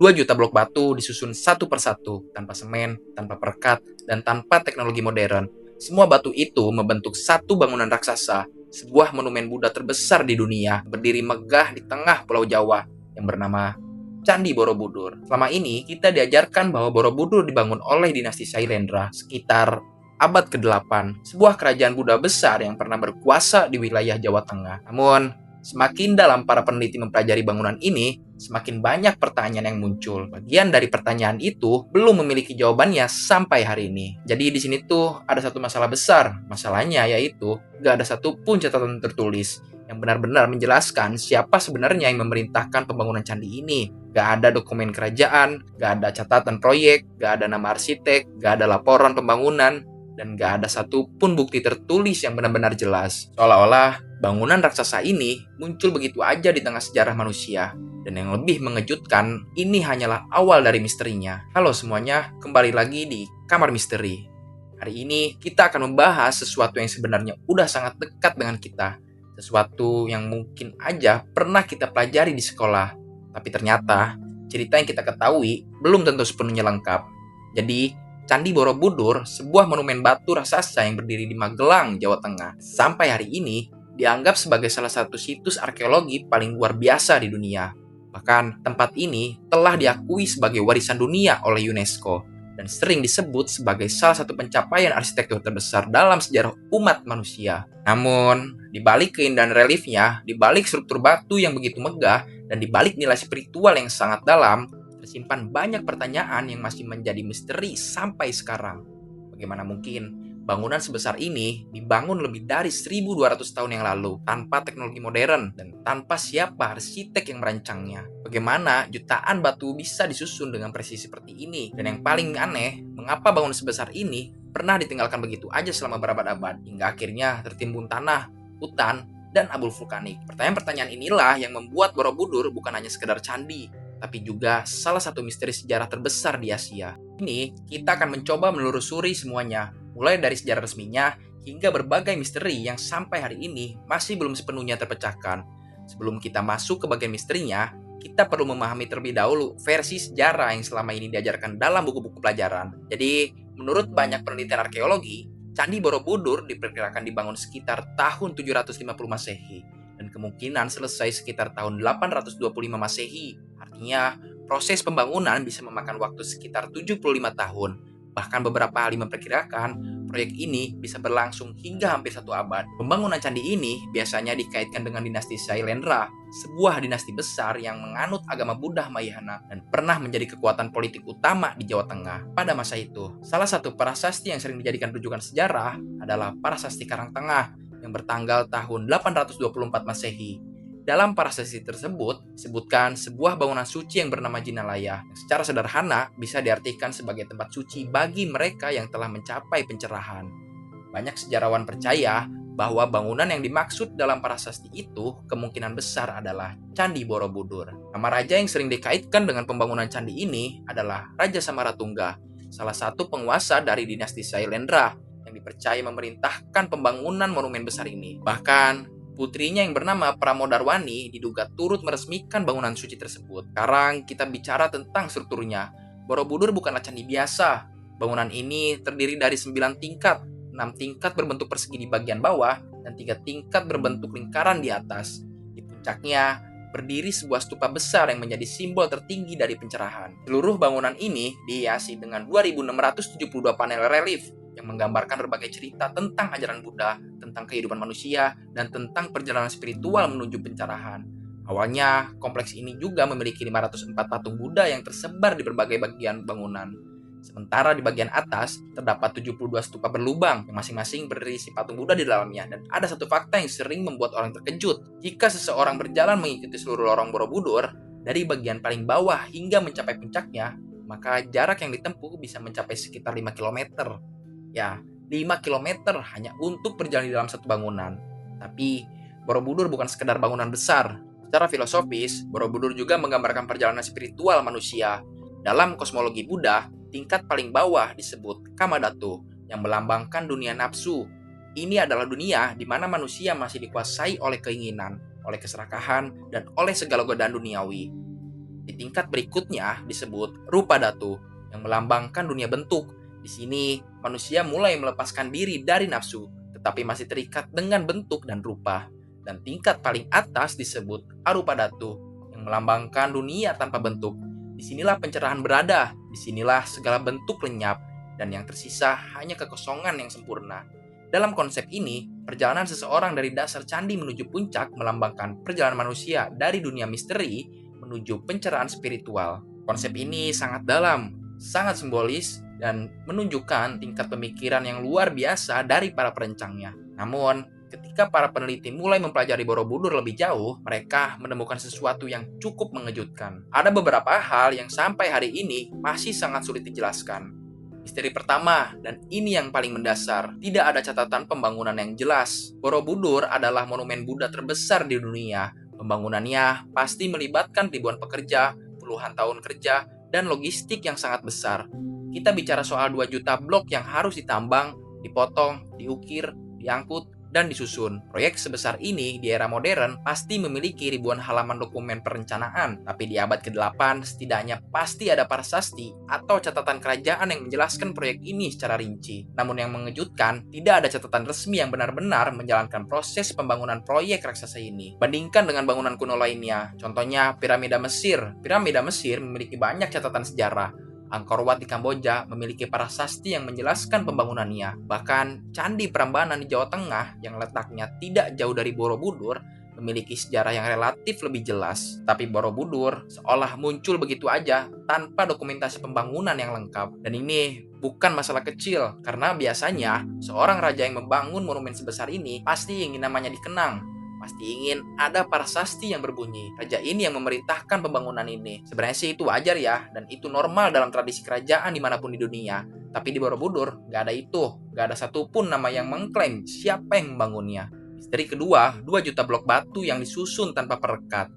2 juta blok batu disusun satu persatu, tanpa semen, tanpa perekat, dan tanpa teknologi modern. Semua batu itu membentuk satu bangunan raksasa, sebuah monumen Buddha terbesar di dunia, berdiri megah di tengah Pulau Jawa yang bernama Candi Borobudur. Selama ini, kita diajarkan bahwa Borobudur dibangun oleh dinasti Sailendra sekitar abad ke-8, sebuah kerajaan Buddha besar yang pernah berkuasa di wilayah Jawa Tengah. Namun, semakin dalam para peneliti mempelajari bangunan ini, semakin banyak pertanyaan yang muncul. Bagian dari pertanyaan itu belum memiliki jawabannya sampai hari ini. Jadi di sini tuh ada satu masalah besar. Masalahnya yaitu gak ada satupun catatan tertulis yang benar-benar menjelaskan siapa sebenarnya yang memerintahkan pembangunan candi ini. Gak ada dokumen kerajaan, gak ada catatan proyek, gak ada nama arsitek, gak ada laporan pembangunan, dan gak ada satupun bukti tertulis yang benar-benar jelas. Seolah-olah bangunan raksasa ini muncul begitu aja di tengah sejarah manusia. Dan yang lebih mengejutkan, ini hanyalah awal dari misterinya. Halo semuanya, kembali lagi di Kamar Misteri. Hari ini kita akan membahas sesuatu yang sebenarnya udah sangat dekat dengan kita. Sesuatu yang mungkin aja pernah kita pelajari di sekolah. Tapi ternyata, cerita yang kita ketahui belum tentu sepenuhnya lengkap. Jadi, Candi Borobudur, sebuah monumen batu raksasa yang berdiri di Magelang, Jawa Tengah, sampai hari ini dianggap sebagai salah satu situs arkeologi paling luar biasa di dunia. Bahkan, tempat ini telah diakui sebagai warisan dunia oleh UNESCO dan sering disebut sebagai salah satu pencapaian arsitektur terbesar dalam sejarah umat manusia. Namun, di balik keindahan reliefnya, di balik struktur batu yang begitu megah, dan di balik nilai spiritual yang sangat dalam, tersimpan banyak pertanyaan yang masih menjadi misteri sampai sekarang. Bagaimana mungkin bangunan sebesar ini dibangun lebih dari 1200 tahun yang lalu tanpa teknologi modern dan tanpa siapa arsitek yang merancangnya? Bagaimana jutaan batu bisa disusun dengan presisi seperti ini? Dan yang paling aneh, mengapa bangunan sebesar ini pernah ditinggalkan begitu aja selama berabad-abad hingga akhirnya tertimbun tanah, hutan, dan abu vulkanik? Pertanyaan-pertanyaan inilah yang membuat Borobudur bukan hanya sekedar candi, tapi juga salah satu misteri sejarah terbesar di Asia. Ini kita akan mencoba menelusuri semuanya, mulai dari sejarah resminya hingga berbagai misteri yang sampai hari ini masih belum sepenuhnya terpecahkan. Sebelum kita masuk ke bagian misterinya, kita perlu memahami terlebih dahulu versi sejarah yang selama ini diajarkan dalam buku-buku pelajaran. Jadi, menurut banyak penelitian arkeologi, Candi Borobudur diperkirakan dibangun sekitar tahun 750 Masehi dan kemungkinan selesai sekitar tahun 825 Masehi. Artinya, proses pembangunan bisa memakan waktu sekitar 75 tahun. Bahkan beberapa ahli memperkirakan proyek ini bisa berlangsung hingga hampir 1 abad. Pembangunan candi ini biasanya dikaitkan dengan dinasti Sailendra, sebuah dinasti besar yang menganut agama Buddha Mahayana dan pernah menjadi kekuatan politik utama di Jawa Tengah pada masa itu. Salah satu prasasti yang sering dijadikan rujukan sejarah adalah Prasasti Karangtengah yang bertanggal tahun 824 Masehi. Dalam prasasti tersebut, disebutkan sebuah bangunan suci yang bernama Jinalaya, yang secara sederhana bisa diartikan sebagai tempat suci bagi mereka yang telah mencapai pencerahan. Banyak sejarawan percaya bahwa bangunan yang dimaksud dalam prasasti itu kemungkinan besar adalah Candi Borobudur. Nama raja yang sering dikaitkan dengan pembangunan candi ini adalah Raja Samaratungga, salah satu penguasa dari dinasti Sailendra yang dipercaya memerintahkan pembangunan monumen besar ini. Bahkan, putrinya yang bernama Pramodarwani diduga turut meresmikan bangunan suci tersebut. Sekarang kita bicara tentang strukturnya. Borobudur bukanlah candi biasa. Bangunan ini terdiri dari 9 tingkat, 6 tingkat berbentuk persegi di bagian bawah, dan 3 tingkat berbentuk lingkaran di atas. Di puncaknya, berdiri sebuah stupa besar yang menjadi simbol tertinggi dari pencerahan. Seluruh bangunan ini dihiasi dengan 2.672 panel relief yang menggambarkan berbagai cerita tentang ajaran Buddha, tentang kehidupan manusia, dan tentang perjalanan spiritual menuju pencerahan. Awalnya, kompleks ini juga memiliki 504 patung Buddha yang tersebar di berbagai bagian bangunan. Sementara di bagian atas, terdapat 72 stupa berlubang yang masing-masing berisi patung Buddha di dalamnya. Dan ada satu fakta yang sering membuat orang terkejut. Jika seseorang berjalan mengikuti seluruh lorong Borobudur, dari bagian paling bawah hingga mencapai puncaknya, maka jarak yang ditempuh bisa mencapai sekitar 5 km. Ya, 5 km hanya untuk berjalan di dalam satu bangunan. Tapi, Borobudur bukan sekedar bangunan besar. Secara filosofis, Borobudur juga menggambarkan perjalanan spiritual manusia. Dalam kosmologi Buddha, tingkat paling bawah disebut Kamadhatu, yang melambangkan dunia nafsu. Ini adalah dunia di mana manusia masih dikuasai oleh keinginan, oleh keserakahan, dan oleh segala godaan duniawi. Di tingkat berikutnya disebut rupa dhatu, yang melambangkan dunia bentuk. Di sini, manusia mulai melepaskan diri dari nafsu, tetapi masih terikat dengan bentuk dan rupa. Dan tingkat paling atas disebut arupa dhatu, yang melambangkan dunia tanpa bentuk. Disinilah pencerahan berada, disinilah segala bentuk lenyap, dan yang tersisa hanya kekosongan yang sempurna. Dalam konsep ini, perjalanan seseorang dari dasar candi menuju puncak melambangkan perjalanan manusia dari dunia misteri menuju pencerahan spiritual. Konsep ini sangat dalam, sangat simbolis, dan menunjukkan tingkat pemikiran yang luar biasa dari para perencangnya. Namun, ketika para peneliti mulai mempelajari Borobudur lebih jauh, mereka menemukan sesuatu yang cukup mengejutkan. Ada beberapa hal yang sampai hari ini masih sangat sulit dijelaskan. Misteri pertama, dan ini yang paling mendasar, tidak ada catatan pembangunan yang jelas. Borobudur adalah monumen Buddha terbesar di dunia. Pembangunannya pasti melibatkan ribuan pekerja, puluhan tahun kerja, dan logistik yang sangat besar. Kita bicara soal 2 juta blok yang harus ditambang, dipotong, diukir, diangkut, dan disusun. Proyek sebesar ini di era modern pasti memiliki ribuan halaman dokumen perencanaan, tapi di abad ke-8 setidaknya pasti ada prasasti atau catatan kerajaan yang menjelaskan proyek ini secara rinci. Namun yang mengejutkan, tidak ada catatan resmi yang benar-benar menjalankan proses pembangunan proyek raksasa ini. Bandingkan dengan bangunan kuno lainnya, contohnya piramida Mesir. Piramida Mesir memiliki banyak catatan sejarah. Angkor Wat di Kamboja memiliki prasasti yang menjelaskan pembangunannya. Bahkan, Candi Prambanan di Jawa Tengah yang letaknya tidak jauh dari Borobudur memiliki sejarah yang relatif lebih jelas. Tapi Borobudur seolah muncul begitu aja tanpa dokumentasi pembangunan yang lengkap. Dan ini bukan masalah kecil, karena biasanya seorang raja yang membangun monumen sebesar ini pasti ingin namanya dikenang. Pasti ingin ada prasasti yang berbunyi. Raja ini yang memerintahkan pembangunan ini. Sebenarnya sih itu wajar ya, dan itu normal dalam tradisi kerajaan dimanapun di dunia. Tapi di Borobudur, nggak ada itu. Nggak ada satupun nama yang mengklaim siapa yang membangunnya. Misteri kedua, 2 juta blok batu yang disusun tanpa perekat.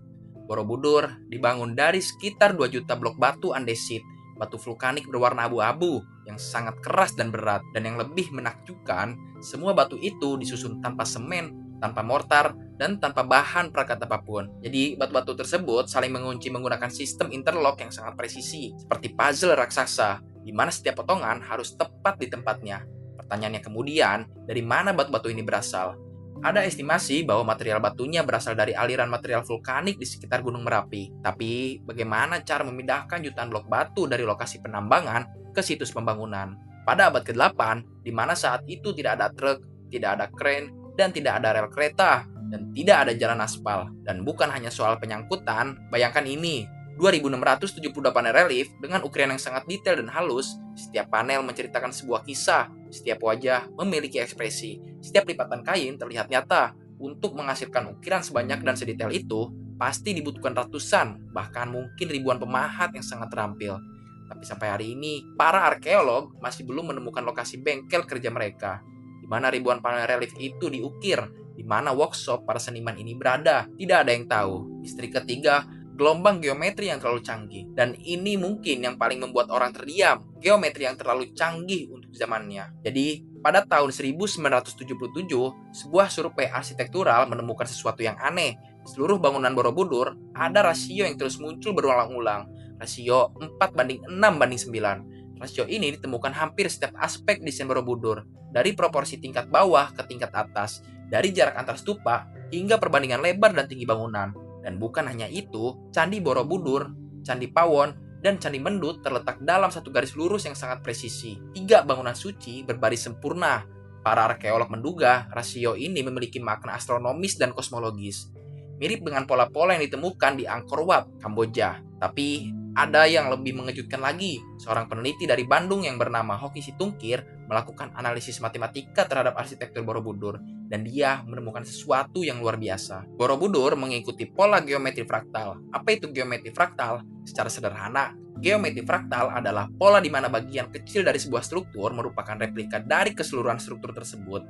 Borobudur dibangun dari sekitar 2 juta blok batu andesit, batu vulkanik berwarna abu-abu yang sangat keras dan berat. Dan yang lebih menakjubkan, semua batu itu disusun tanpa semen, tanpa mortar, dan tanpa bahan perekat apapun. Jadi batu-batu tersebut saling mengunci menggunakan sistem interlock yang sangat presisi, seperti puzzle raksasa, di mana setiap potongan harus tepat di tempatnya. Pertanyaannya kemudian, dari mana batu-batu ini berasal? Ada estimasi bahwa material batunya berasal dari aliran material vulkanik di sekitar Gunung Merapi. Tapi, bagaimana cara memindahkan jutaan blok batu dari lokasi penambangan ke situs pembangunan? Pada abad ke-8, di mana saat itu tidak ada truk, tidak ada kren, dan tidak ada rel kereta, dan tidak ada jalan aspal. Dan bukan hanya soal penyangkutan, bayangkan ini, 2678 relief dengan ukiran yang sangat detail dan halus. Setiap panel menceritakan sebuah kisah, setiap wajah memiliki ekspresi, setiap lipatan kain terlihat nyata. Untuk menghasilkan ukiran sebanyak dan sedetail itu, pasti dibutuhkan ratusan, bahkan mungkin ribuan pemahat yang sangat terampil. Tapi sampai hari ini, para arkeolog masih belum menemukan lokasi bengkel kerja mereka, di mana ribuan panel relief itu diukir, di mana workshop para seniman ini berada. Tidak ada yang tahu. Misteri ketiga, gelombang geometri yang terlalu canggih. Dan ini mungkin yang paling membuat orang terdiam. Geometri yang terlalu canggih untuk zamannya. Jadi, pada tahun 1977, sebuah survei arsitektural menemukan sesuatu yang aneh. Di seluruh bangunan Borobudur, ada rasio yang terus muncul berulang-ulang. Rasio 4:6:9. Rasio ini ditemukan hampir setiap aspek desain Borobudur, dari proporsi tingkat bawah ke tingkat atas, dari jarak antar stupa hingga perbandingan lebar dan tinggi bangunan. Dan bukan hanya itu, Candi Borobudur, Candi Pawon, dan Candi Mendut terletak dalam satu garis lurus yang sangat presisi. 3 bangunan suci berbaris sempurna. Para arkeolog menduga rasio ini memiliki makna astronomis dan kosmologis, mirip dengan pola-pola yang ditemukan di Angkor Wat, Kamboja. Tapi ada yang lebih mengejutkan lagi. Seorang peneliti dari Bandung yang bernama Hoki Situngkir melakukan analisis matematika terhadap arsitektur Borobudur, dan dia menemukan sesuatu yang luar biasa. Borobudur mengikuti pola geometri fraktal. Apa itu geometri fraktal? Secara sederhana, geometri fraktal adalah pola di mana bagian kecil dari sebuah struktur merupakan replika dari keseluruhan struktur tersebut.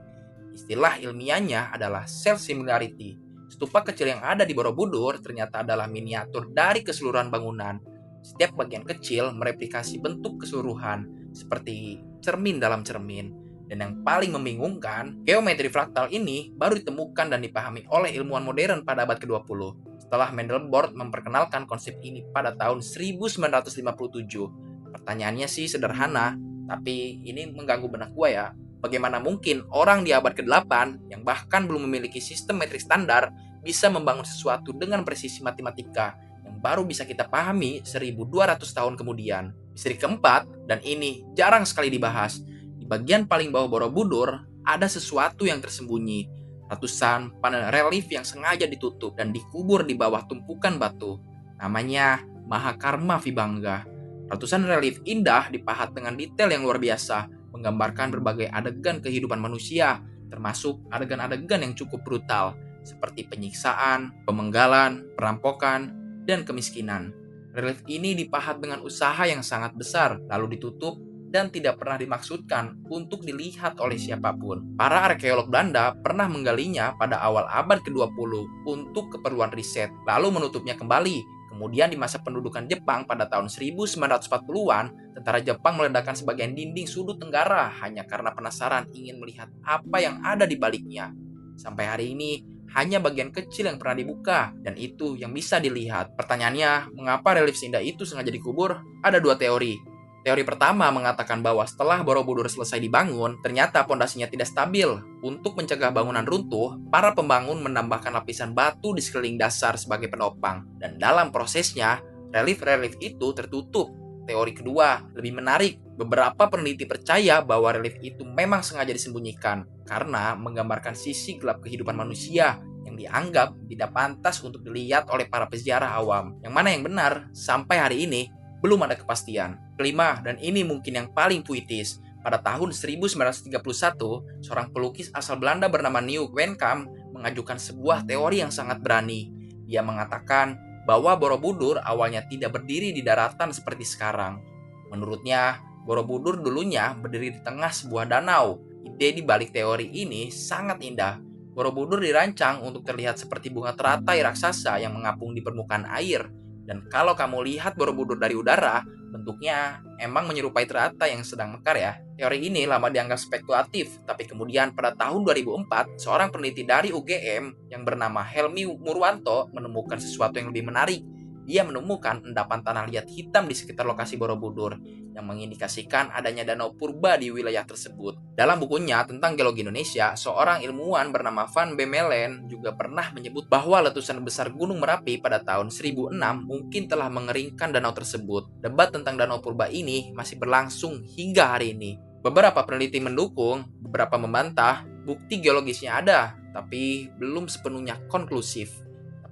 Istilah ilmiahnya adalah self-similarity. Stupa kecil yang ada di Borobudur ternyata adalah miniatur dari keseluruhan bangunan. Setiap bagian kecil mereplikasi bentuk keseluruhan, seperti cermin dalam cermin. Dan yang paling membingungkan, geometri fraktal ini baru ditemukan dan dipahami oleh ilmuwan modern pada abad ke-20. setelah Mandelbrot memperkenalkan konsep ini pada tahun 1957. Pertanyaannya sih sederhana, tapi ini mengganggu benak gue ya. Bagaimana mungkin orang di abad ke-8 yang bahkan belum memiliki sistem metrik standar bisa membangun sesuatu dengan presisi matematika yang baru bisa kita pahami 1200 tahun kemudian. Misteri keempat, dan ini jarang sekali dibahas, di bagian paling bawah Borobudur ada sesuatu yang tersembunyi. Ratusan panel relief yang sengaja ditutup dan dikubur di bawah tumpukan batu. Namanya Mahakarma Vibhanga. Ratusan relief indah dipahat dengan detail yang luar biasa, menggambarkan berbagai adegan kehidupan manusia, termasuk adegan-adegan yang cukup brutal, seperti penyiksaan, pemenggalan, perampokan, dan kemiskinan. Relief ini dipahat dengan usaha yang sangat besar, lalu ditutup dan tidak pernah dimaksudkan untuk dilihat oleh siapapun. Para arkeolog Belanda pernah menggalinya pada awal abad ke-20 untuk keperluan riset, lalu menutupnya kembali. Kemudian di masa pendudukan Jepang pada tahun 1940-an, tentara Jepang meledakkan sebagian dinding sudut tenggara hanya karena penasaran ingin melihat apa yang ada di baliknya. Sampai hari ini, hanya bagian kecil yang pernah dibuka, dan itu yang bisa dilihat. Pertanyaannya, mengapa relief seindah itu sengaja dikubur? Ada dua teori. Teori pertama mengatakan bahwa setelah Borobudur selesai dibangun, ternyata pondasinya tidak stabil. Untuk mencegah bangunan runtuh, para pembangun menambahkan lapisan batu di sekeliling dasar sebagai penopang. Dan dalam prosesnya, relief-relief itu tertutup. Teori kedua, lebih menarik. Beberapa peneliti percaya bahwa relief itu memang sengaja disembunyikan karena menggambarkan sisi gelap kehidupan manusia yang dianggap tidak pantas untuk dilihat oleh para peziarah awam. Yang mana yang benar, sampai hari ini, belum ada kepastian. Kelima, dan ini mungkin yang paling puitis, pada tahun 1931, seorang pelukis asal Belanda bernama Nieuw Wenkamp mengajukan sebuah teori yang sangat berani. Dia mengatakan bahwa Borobudur awalnya tidak berdiri di daratan seperti sekarang. Menurutnya, Borobudur dulunya berdiri di tengah sebuah danau. Ide di balik teori ini sangat indah. Borobudur dirancang untuk terlihat seperti bunga teratai raksasa yang mengapung di permukaan air. Dan kalau kamu lihat Borobudur dari udara, bentuknya emang menyerupai teratai yang sedang mekar ya. Teori ini lama dianggap spekulatif, tapi kemudian pada tahun 2004, seorang peneliti dari UGM yang bernama Helmi Murwanto menemukan sesuatu yang lebih menarik. Dia menemukan endapan tanah liat hitam di sekitar lokasi Borobudur yang mengindikasikan adanya danau purba di wilayah tersebut. Dalam bukunya tentang geologi Indonesia, seorang ilmuwan bernama Van Bemmelen juga pernah menyebut bahwa letusan besar Gunung Merapi pada tahun 1006 mungkin telah mengeringkan danau tersebut. Debat tentang danau purba ini masih berlangsung hingga hari ini. Beberapa peneliti mendukung, beberapa membantah, bukti geologisnya ada, tapi belum sepenuhnya konklusif.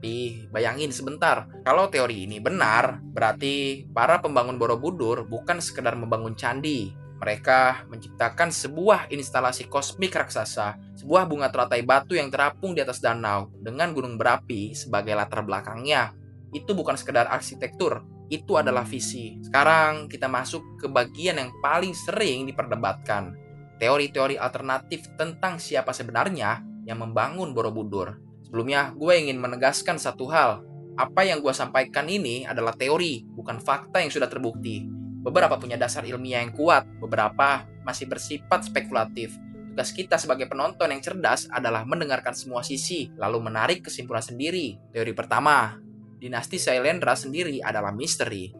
Tapi bayangin sebentar, kalau teori ini benar, berarti para pembangun Borobudur bukan sekedar membangun candi. Mereka menciptakan sebuah instalasi kosmik raksasa, sebuah bunga teratai batu yang terapung di atas danau dengan gunung berapi sebagai latar belakangnya. Itu bukan sekedar arsitektur, itu adalah visi. Sekarang kita masuk ke bagian yang paling sering diperdebatkan. Teori-teori alternatif tentang siapa sebenarnya yang membangun Borobudur. Sebelumnya, gue ingin menegaskan satu hal. Apa yang gue sampaikan ini adalah teori, bukan fakta yang sudah terbukti. Beberapa punya dasar ilmiah yang kuat, beberapa masih bersifat spekulatif. Tugas kita sebagai penonton yang cerdas adalah mendengarkan semua sisi, lalu menarik kesimpulan sendiri. Teori pertama, dinasti Sailendra sendiri adalah misteri.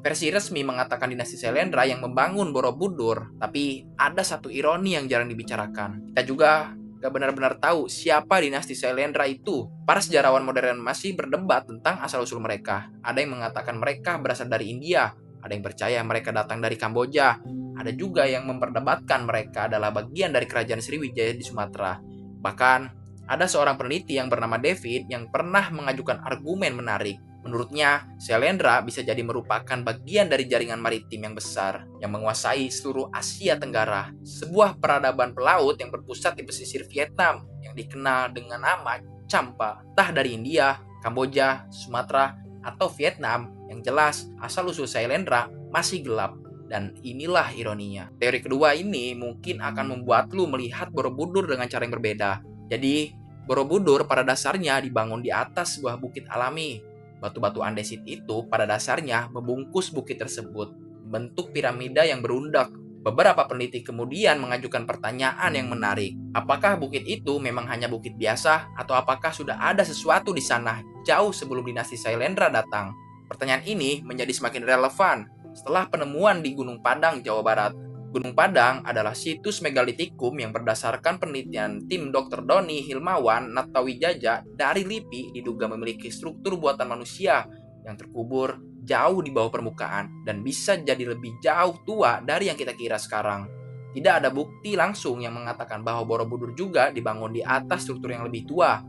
Versi resmi mengatakan dinasti Sailendra yang membangun Borobudur, tapi ada satu ironi yang jarang dibicarakan. Kita juga gak benar-benar tahu siapa dinasti Sailendra itu. Para sejarawan modern masih berdebat tentang asal-usul mereka. Ada yang mengatakan mereka berasal dari India, ada yang percaya mereka datang dari Kamboja, ada juga yang memperdebatkan mereka adalah bagian dari kerajaan Sriwijaya di Sumatera. Bahkan, ada seorang peneliti yang bernama David yang pernah mengajukan argumen menarik. Menurutnya, Sailendra bisa jadi merupakan bagian dari jaringan maritim yang besar yang menguasai seluruh Asia Tenggara. Sebuah peradaban pelaut yang berpusat di pesisir Vietnam yang dikenal dengan nama Champa. Entah dari India, Kamboja, Sumatera, atau Vietnam, yang jelas asal-usul Sailendra masih gelap. Dan inilah ironinya. Teori kedua ini mungkin akan membuat lu melihat Borobudur dengan cara yang berbeda. Jadi, Borobudur pada dasarnya dibangun di atas sebuah bukit alami. Batu-batu andesit itu pada dasarnya membungkus bukit tersebut, bentuk piramida yang berundak. Beberapa peneliti kemudian mengajukan pertanyaan yang menarik. Apakah bukit itu memang hanya bukit biasa, atau apakah sudah ada sesuatu di sana jauh sebelum dinasti Sailendra datang. Pertanyaan ini menjadi semakin relevan setelah penemuan di Gunung Padang, Jawa Barat. Gunung Padang adalah situs megalitikum yang berdasarkan penelitian tim Dr. Doni Hilmawan Nattawijaja dari LIPI diduga memiliki struktur buatan manusia yang terkubur jauh di bawah permukaan dan bisa jadi lebih jauh tua dari yang kita kira sekarang. Tidak ada bukti langsung yang mengatakan bahwa Borobudur juga dibangun di atas struktur yang lebih tua.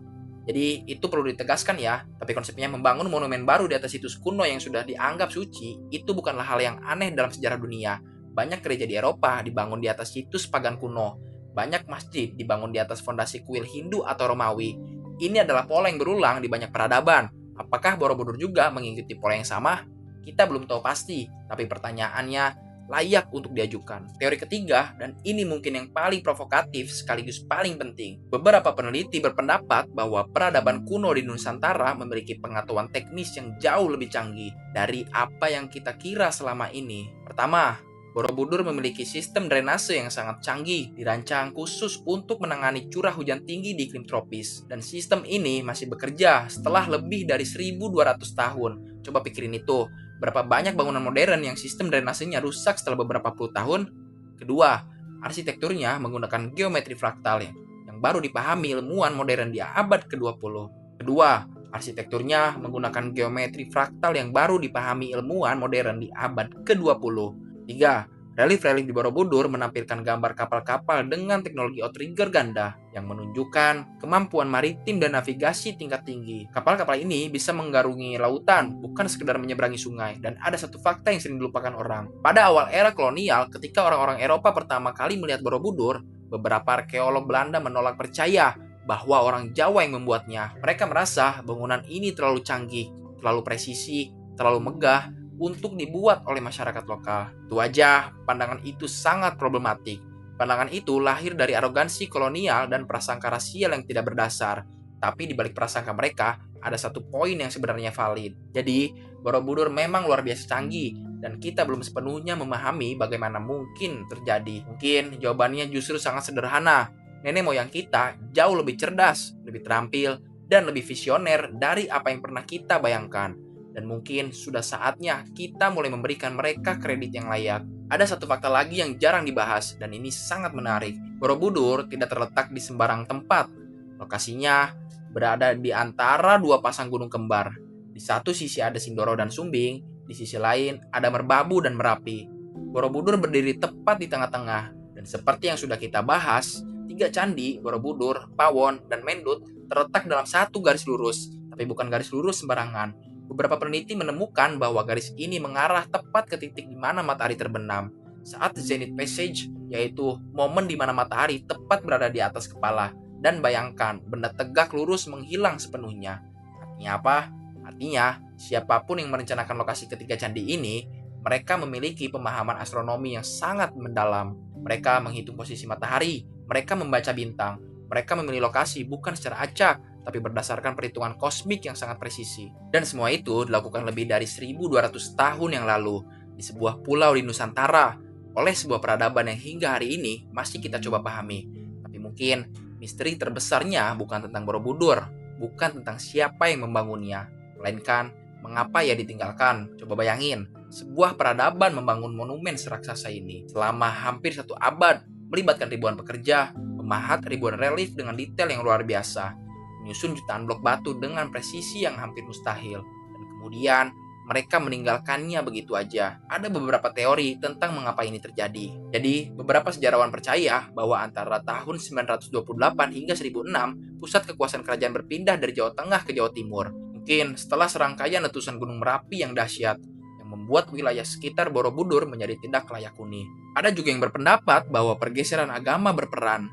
Jadi itu perlu ditegaskan ya, tapi konsepnya membangun monumen baru di atas situs kuno yang sudah dianggap suci, itu bukanlah hal yang aneh dalam sejarah dunia. Banyak gereja di Eropa dibangun di atas situs pagan kuno. Banyak masjid dibangun di atas fondasi kuil Hindu atau Romawi. Ini adalah pola yang berulang di banyak peradaban. Apakah Borobudur juga mengikuti pola yang sama? Kita belum tahu pasti, tapi pertanyaannya layak untuk diajukan. Teori ketiga, dan ini mungkin yang paling provokatif sekaligus paling penting. Beberapa peneliti berpendapat bahwa peradaban kuno di Nusantara memiliki pengetahuan teknis yang jauh lebih canggih dari apa yang kita kira selama ini. Pertama, Borobudur memiliki sistem drainase yang sangat canggih, dirancang khusus untuk menangani curah hujan tinggi di iklim tropis. Dan sistem ini masih bekerja setelah lebih dari 1.200 tahun. Coba pikirin itu, berapa banyak bangunan modern yang sistem drainasenya rusak setelah beberapa puluh tahun? Kedua, arsitekturnya menggunakan geometri fraktal yang baru dipahami ilmuwan modern di abad ke-20. Kedua, arsitekturnya menggunakan geometri fraktal yang baru dipahami ilmuwan modern di abad ke-20. 3. Relief-relief di Borobudur menampilkan gambar kapal-kapal dengan teknologi outrigger ganda yang menunjukkan kemampuan maritim dan navigasi tingkat tinggi. Kapal-kapal ini bisa menggarungi lautan, bukan sekedar menyeberangi sungai. Dan ada satu fakta yang sering dilupakan orang. Pada awal era kolonial, ketika orang-orang Eropa pertama kali melihat Borobudur, beberapa arkeolog Belanda menolak percaya bahwa orang Jawa yang membuatnya. Mereka merasa bangunan ini terlalu canggih, terlalu presisi, terlalu megah untuk dibuat oleh masyarakat lokal. Itu aja, pandangan itu sangat problematik. Pandangan itu lahir dari arogansi kolonial dan prasangka rasial yang tidak berdasar. Tapi di balik prasangka mereka, ada satu poin yang sebenarnya valid. Jadi, Borobudur memang luar biasa canggih, dan kita belum sepenuhnya memahami bagaimana mungkin terjadi. Mungkin jawabannya justru sangat sederhana. Nenek moyang kita jauh lebih cerdas, lebih terampil, dan lebih visioner dari apa yang pernah kita bayangkan. Dan mungkin sudah saatnya kita mulai memberikan mereka kredit yang layak. Ada satu fakta lagi yang jarang dibahas, dan ini sangat menarik. Borobudur tidak terletak di sembarang tempat. Lokasinya berada di antara dua pasang gunung kembar. Di satu sisi ada Sindoro dan Sumbing, di sisi lain ada Merbabu dan Merapi. Borobudur berdiri tepat di tengah-tengah, dan seperti yang sudah kita bahas, 3 candi, Borobudur, Pawon, dan Mendut terletak dalam satu garis lurus, tapi bukan garis lurus sembarangan. Beberapa peneliti menemukan bahwa garis ini mengarah tepat ke titik di mana matahari terbenam, saat zenith passage, yaitu momen di mana matahari tepat berada di atas kepala. Dan bayangkan, benda tegak lurus menghilang sepenuhnya. Artinya apa? Artinya, siapapun yang merencanakan lokasi ketiga candi ini, mereka memiliki pemahaman astronomi yang sangat mendalam. Mereka menghitung posisi matahari, mereka membaca bintang, mereka memilih lokasi bukan secara acak, tapi berdasarkan perhitungan kosmik yang sangat presisi. Dan semua itu dilakukan lebih dari 1.200 tahun yang lalu di sebuah pulau di Nusantara oleh sebuah peradaban yang hingga hari ini masih kita coba pahami. Tapi mungkin misteri terbesarnya bukan tentang Borobudur, bukan tentang siapa yang membangunnya, melainkan mengapa ia ditinggalkan. Coba bayangin, sebuah peradaban membangun monumen seraksasa ini selama hampir 1 abad, melibatkan ribuan pekerja, memahat ribuan relief dengan detail yang luar biasa, menyusun jutaan blok batu dengan presisi yang hampir mustahil, dan kemudian mereka meninggalkannya begitu aja. Ada beberapa teori tentang mengapa ini terjadi. Jadi, beberapa sejarawan percaya bahwa antara tahun 928 hingga 1006, pusat kekuasaan kerajaan berpindah dari Jawa Tengah ke Jawa Timur. Mungkin setelah serangkaian letusan Gunung Merapi yang dahsyat, yang membuat wilayah sekitar Borobudur menjadi tidak layak huni. Ada juga yang berpendapat bahwa pergeseran agama berperan.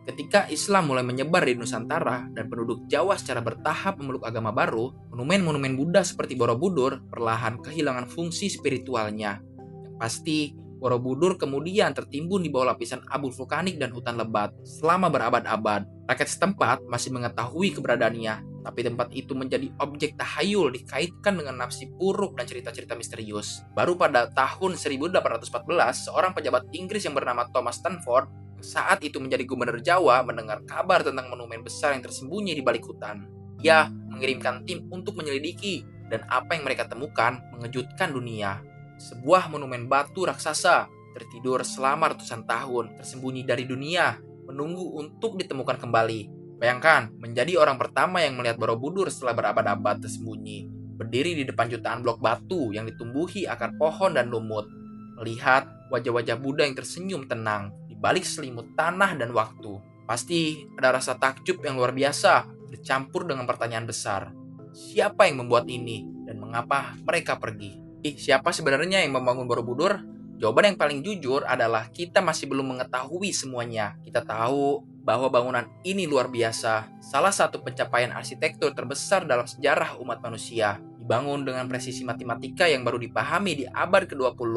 Ketika Islam mulai menyebar di Nusantara dan penduduk Jawa secara bertahap memeluk agama baru, monumen-monumen Buddha seperti Borobudur perlahan kehilangan fungsi spiritualnya. Yang pasti, Borobudur kemudian tertimbun di bawah lapisan abu vulkanik dan hutan lebat selama berabad-abad. Rakyat setempat masih mengetahui keberadaannya, tapi tempat itu menjadi objek tahayul dikaitkan dengan nafsi buruk dan cerita-cerita misterius. Baru pada tahun 1814, seorang pejabat Inggris yang bernama Thomas Stanford saat itu menjadi gubernur Jawa mendengar kabar tentang monumen besar yang tersembunyi di balik hutan. Ia mengirimkan tim untuk menyelidiki, dan apa yang mereka temukan mengejutkan dunia. Sebuah monumen batu raksasa tertidur selama ratusan tahun, tersembunyi dari dunia, menunggu untuk ditemukan kembali. Bayangkan, menjadi orang pertama yang melihat Borobudur setelah berabad-abad tersembunyi, berdiri di depan jutaan blok batu yang ditumbuhi akar pohon dan lumut, melihat wajah-wajah Buddha yang tersenyum tenang di balik selimut tanah dan waktu. Pasti ada rasa takjub yang luar biasa, bercampur dengan pertanyaan besar. Siapa yang membuat ini, dan mengapa mereka pergi? Siapa sebenarnya yang membangun Borobudur? Jawaban yang paling jujur adalah kita masih belum mengetahui semuanya. Kita tahu bahwa bangunan ini luar biasa, salah satu pencapaian arsitektur terbesar dalam sejarah umat manusia. Dibangun dengan presisi matematika yang baru dipahami di abad ke-20,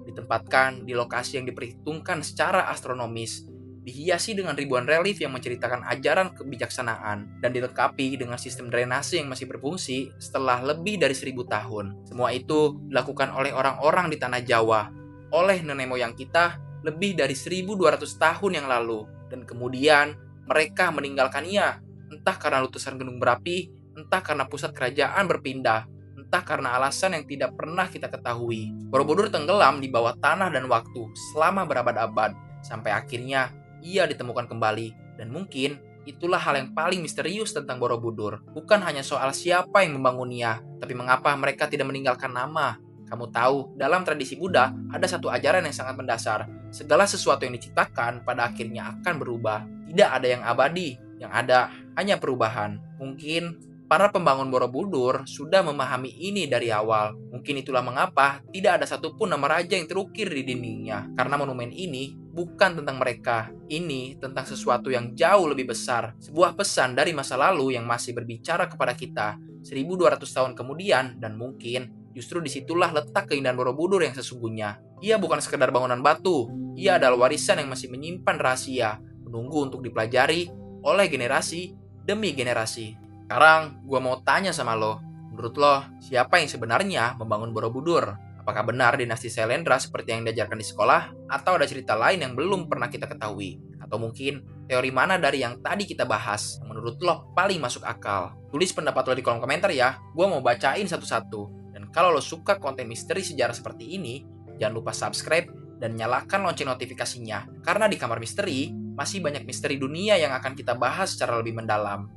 ditempatkan di lokasi yang diperhitungkan secara astronomis, dihiasi dengan ribuan relief yang menceritakan ajaran kebijaksanaan, dan dilengkapi dengan sistem drainase yang masih berfungsi setelah lebih dari 1000 tahun. Semua itu dilakukan oleh orang-orang di tanah Jawa, oleh nenek moyang kita lebih dari 1200 tahun yang lalu, dan kemudian mereka meninggalkannya, entah karena letusan gunung berapi, entah karena pusat kerajaan berpindah, entah karena alasan yang tidak pernah kita ketahui. Borobudur tenggelam di bawah tanah dan waktu selama berabad-abad, sampai akhirnya ia ditemukan kembali. Dan mungkin itulah hal yang paling misterius tentang Borobudur. Bukan hanya soal siapa yang membangunnya, tapi mengapa mereka tidak meninggalkan nama. Kamu tahu, dalam tradisi Buddha ada satu ajaran yang sangat mendasar. Segala sesuatu yang diciptakan pada akhirnya akan berubah. Tidak ada yang abadi, yang ada hanya perubahan. Mungkin para pembangun Borobudur sudah memahami ini dari awal. Mungkin itulah mengapa tidak ada satupun nama raja yang terukir di dindingnya. Karena monumen ini bukan tentang mereka. Ini tentang sesuatu yang jauh lebih besar. Sebuah pesan dari masa lalu yang masih berbicara kepada kita 1200 tahun kemudian, dan mungkin justru disitulah letak keindahan Borobudur yang sesungguhnya. Ia bukan sekedar bangunan batu. Ia adalah warisan yang masih menyimpan rahasia, menunggu untuk dipelajari oleh generasi demi generasi. Sekarang, gue mau tanya sama lo. Menurut lo, siapa yang sebenarnya membangun Borobudur? Apakah benar dinasti Sailendra seperti yang diajarkan di sekolah? Atau ada cerita lain yang belum pernah kita ketahui? Atau mungkin teori mana dari yang tadi kita bahas yang menurut lo paling masuk akal? Tulis pendapat lo di kolom komentar ya. Gue mau bacain satu-satu. Dan kalau lo suka konten misteri sejarah seperti ini, jangan lupa subscribe dan nyalakan lonceng notifikasinya. Karena di Kamar Misteri, masih banyak misteri dunia yang akan kita bahas secara lebih mendalam.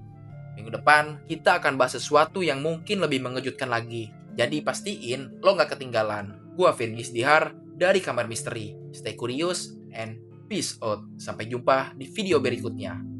Minggu depan, kita akan bahas sesuatu yang mungkin lebih mengejutkan lagi. Jadi pastiin lo gak ketinggalan. Gua Virgis Dihar dari Kamar Misteri. Stay curious and peace out. Sampai jumpa di video berikutnya.